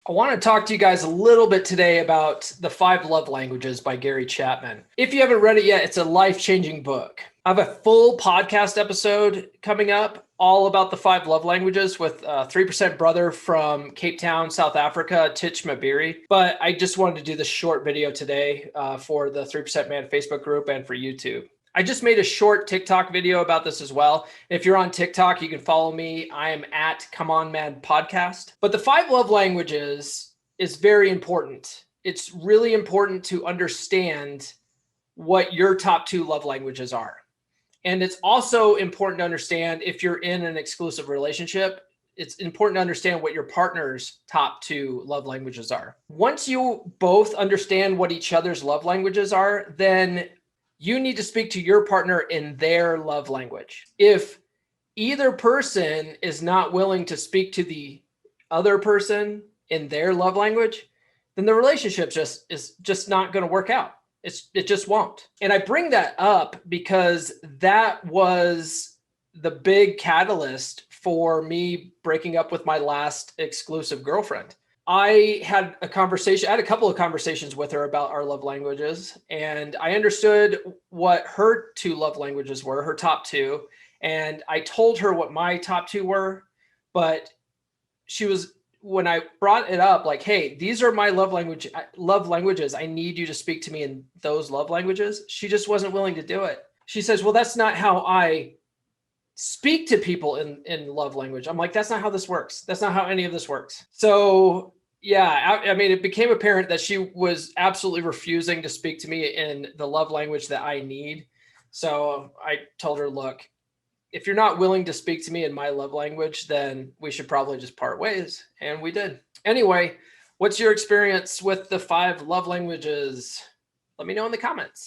I want to talk to you guys a little bit today about The Five Love Languages by Gary Chapman. If you haven't read it yet, it's a life-changing book. I have a full podcast episode coming up all about the five love languages with 3% brother from Cape Town, South Africa, Titch Mabiri. But I just wanted to do this short video today for the 3% Man Facebook group and for YouTube. I just made a short TikTok video about this as well. If you're on TikTok, you can follow me. I am at Come On Man Podcast. But the five love languages is very important. It's really important to understand what your top two love languages are. And it's also important to understand if you're in an exclusive relationship, it's important to understand what your partner's top two love languages are. Once you both understand what each other's love languages are, then you need to speak to your partner in their love language. If either person is not willing to speak to the other person in their love language, then the relationship is just not going to work out. It just won't. And I bring that up because that was the big catalyst for me breaking up with my last exclusive girlfriend. I had a couple of conversations with her about our love languages, and I understood what her two love languages were, her top two. And I told her what my top two were, but when I brought it up, like, hey, these are my love languages. I need you to speak to me in those love languages. She just wasn't willing to do it. She says, well, that's not how I speak to people in love language. I'm like, that's not how this works. That's not how any of this works. So yeah, I mean, it became apparent that she was absolutely refusing to speak to me in the love language that I need. So I told her, look, if you're not willing to speak to me in my love language, then we should probably just part ways. And we did. Anyway, what's your experience with the five love languages? Let me know in the comments.